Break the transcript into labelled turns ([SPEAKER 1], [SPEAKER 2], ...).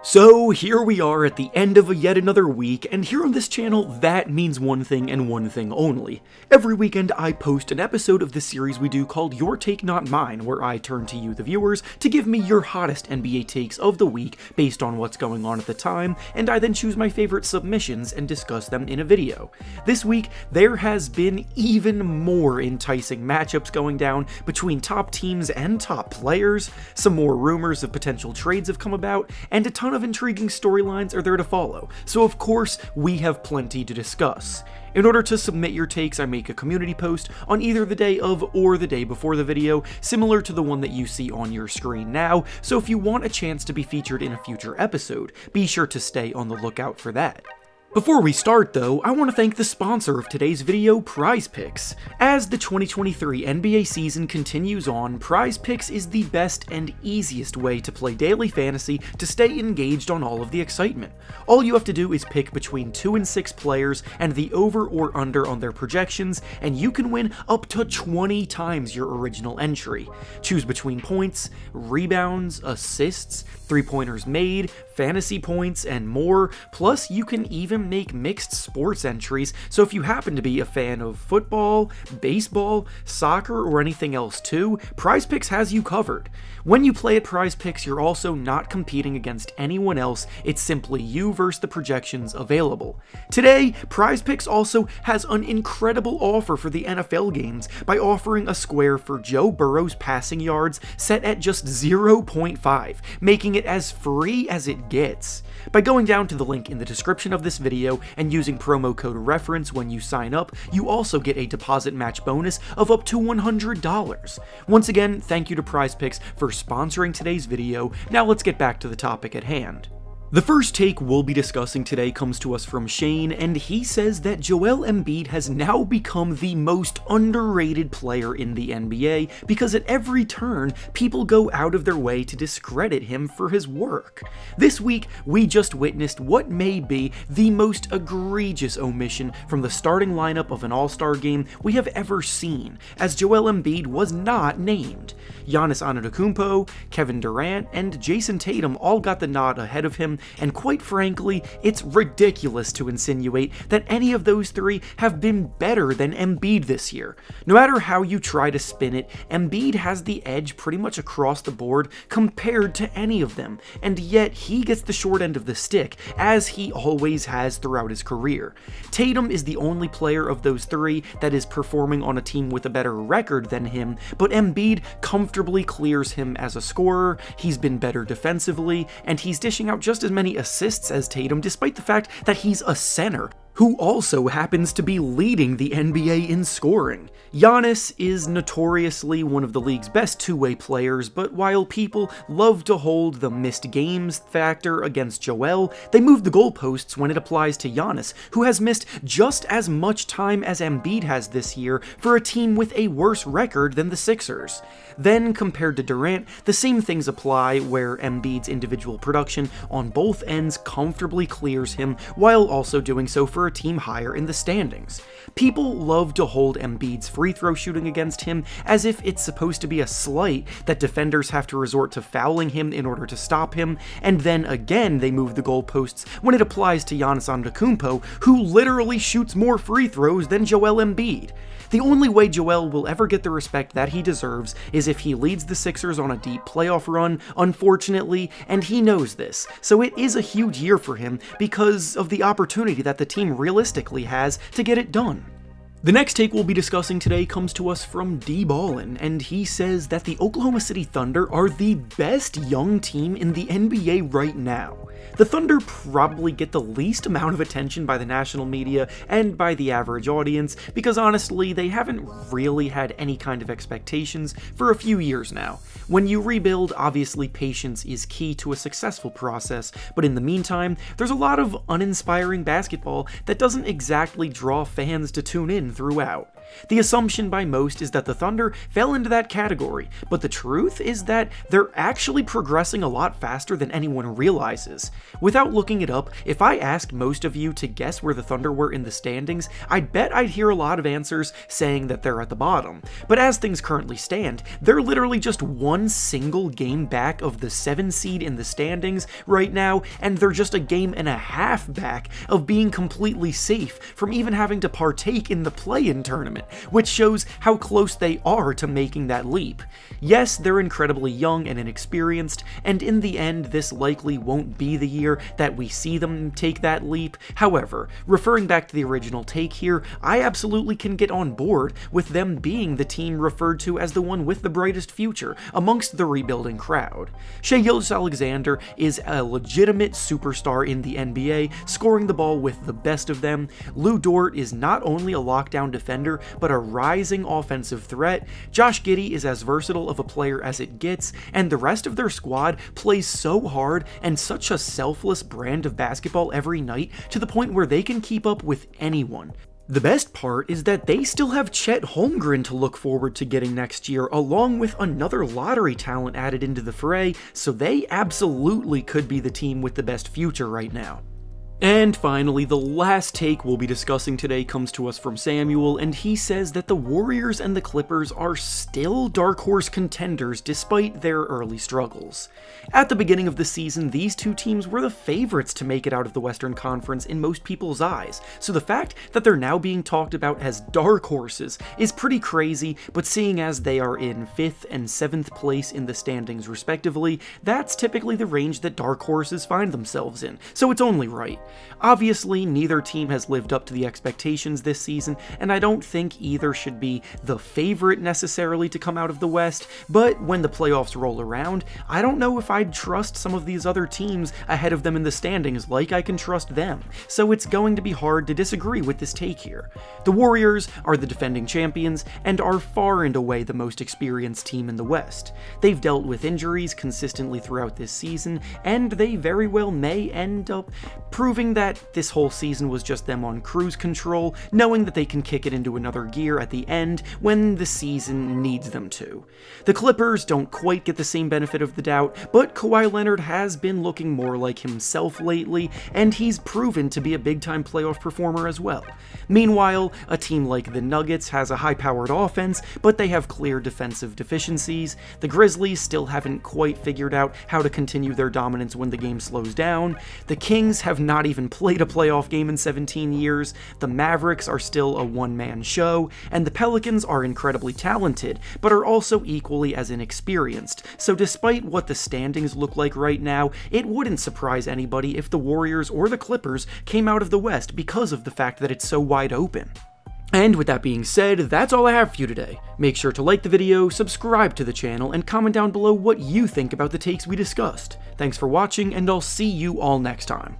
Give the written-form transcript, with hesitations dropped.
[SPEAKER 1] So here we are at the end of yet another week, and here on this channel, that means one thing and one thing only. Every weekend I post an episode of the series we do called Your Take Not Mine, where I turn to you, the viewers, to give me your hottest NBA takes of the week based on what's going on at the time, and I then choose my favorite submissions and discuss them in a video. This week, there has been even more enticing matchups going down between top teams and top players, some more rumors of potential trades have come about, and a ton of intriguing storylines are there to follow, so of course we have plenty to discuss. In order to submit your takes, I make a community post on either the day of or the day before the video, similar to the one that you see on your screen now, so if you want a chance to be featured in a future episode, be sure to stay on the lookout for that. Before we start though, I want to thank the sponsor of today's video, PrizePicks. As the 2023 NBA season continues on, PrizePicks is the best and easiest way to play daily fantasy to stay engaged on all of the excitement. All you have to do is pick between 2 and 6 players and the over or under on their projections, and you can win up to 20 times your original entry. Choose between points, rebounds, assists, three-pointers made, fantasy points, and more, plus you can even make mixed sports entries, so if you happen to be a fan of football, baseball, soccer, or anything else too, PrizePicks has you covered. When you play at PrizePicks, you're also not competing against anyone else, it's simply you versus the projections available. Today, PrizePicks also has an incredible offer for the NFL games by offering a square for Joe Burrow's passing yards set at just 0.5, making it as free as it gets. By going down to the link in the description of this video and using promo code REFERENCE when you sign up, you also get a deposit match bonus of up to $100. Once again, thank you to PrizePicks for sponsoring today's video. Now let's get back to the topic at hand. The first take we'll be discussing today comes to us from Shane, and he says that Joel Embiid has now become the most underrated player in the NBA because at every turn, people go out of their way to discredit him for his work. This week, we just witnessed what may be the most egregious omission from the starting lineup of an All-Star game we have ever seen, as Joel Embiid was not named. Giannis Antetokounmpo, Kevin Durant, and Jason Tatum all got the nod ahead of him, and quite frankly, it's ridiculous to insinuate that any of those three have been better than Embiid this year. No matter how you try to spin it, Embiid has the edge pretty much across the board compared to any of them, and yet he gets the short end of the stick, as he always has throughout his career. Tatum is the only player of those three that is performing on a team with a better record than him, but Embiid comfortably clears him as a scorer, he's been better defensively, and he's dishing out just as many assists as Tatum despite the fact that he's a center, who also happens to be leading the NBA in scoring. Giannis is notoriously one of the league's best two-way players, but while people love to hold the missed games factor against Joel, they move the goalposts when it applies to Giannis, who has missed just as much time as Embiid has this year for a team with a worse record than the Sixers. Then, compared to Durant, the same things apply, where Embiid's individual production on both ends comfortably clears him, while also doing so for a team higher in the standings. People love to hold Embiid's free throw shooting against him as if it's supposed to be a slight that defenders have to resort to fouling him in order to stop him, and then again they move the goalposts when it applies to Giannis Antetokounmpo, who literally shoots more free throws than Joel Embiid. The only way Joel will ever get the respect that he deserves is if he leads the Sixers on a deep playoff run, unfortunately, and he knows this, so it is a huge year for him because of the opportunity that the team realistically has to get it done. The next take we'll be discussing today comes to us from D-Ballin, and he says that the Oklahoma City Thunder are the best young team in the NBA right now. The Thunder probably get the least amount of attention by the national media and by the average audience because honestly, they haven't really had any kind of expectations for a few years now. When you rebuild, obviously patience is key to a successful process, but in the meantime, there's a lot of uninspiring basketball that doesn't exactly draw fans to tune in throughout. The assumption by most is that the Thunder fell into that category, but the truth is that they're actually progressing a lot faster than anyone realizes. Without looking it up, if I asked most of you to guess where the Thunder were in the standings, I'd bet I'd hear a lot of answers saying that they're at the bottom. But as things currently stand, they're literally just one single game back of the 7 seed in the standings right now, and they're just a game and a half back of being completely safe from even having to partake in the play-in tournament, which shows how close they are to making that leap. Yes, they're incredibly young and inexperienced, and in the end, this likely won't be the year that we see them take that leap. However, referring back to the original take here, I absolutely can get on board with them being the team referred to as the one with the brightest future amongst the rebuilding crowd. Shai Gilgeous-Alexander is a legitimate superstar in the NBA, scoring the ball with the best of them. Lu Dort is not only a lockdown defender, but a rising offensive threat. Josh Giddey is as versatile of a player as it gets, and the rest of their squad plays so hard and such a selfless brand of basketball every night to the point where they can keep up with anyone. The best part is that they still have Chet Holmgren to look forward to getting next year, along with another lottery talent added into the fray, so they absolutely could be the team with the best future right now. And finally, the last take we'll be discussing today comes to us from Samuel, and he says that the Warriors and the Clippers are still dark horse contenders despite their early struggles. At the beginning of the season, these two teams were the favorites to make it out of the Western Conference in most people's eyes, so the fact that they're now being talked about as dark horses is pretty crazy, but seeing as they are in 5th and 7th place in the standings respectively, that's typically the range that dark horses find themselves in, so it's only right. Obviously, neither team has lived up to the expectations this season, and I don't think either should be the favorite necessarily to come out of the West, but when the playoffs roll around, I don't know if I'd trust some of these other teams ahead of them in the standings like I can trust them, so it's going to be hard to disagree with this take here. The Warriors are the defending champions and are far and away the most experienced team in the West. They've dealt with injuries consistently throughout this season, and they very well may end up proving that this whole season was just them on cruise control, knowing that they can kick it into another gear at the end when the season needs them to. The Clippers don't quite get the same benefit of the doubt, but Kawhi Leonard has been looking more like himself lately, and he's proven to be a big-time playoff performer as well. Meanwhile, a team like the Nuggets has a high-powered offense, but they have clear defensive deficiencies. The Grizzlies still haven't quite figured out how to continue their dominance when the game slows down. The Kings have not even played a playoff game in 17 years, the Mavericks are still a one-man show, and the Pelicans are incredibly talented, but are also equally as inexperienced, so despite what the standings look like right now, it wouldn't surprise anybody if the Warriors or the Clippers came out of the West because of the fact that it's so wide open. And with that being said, that's all I have for you today. Make sure to like the video, subscribe to the channel, and comment down below what you think about the takes we discussed. Thanks for watching, and I'll see you all next time.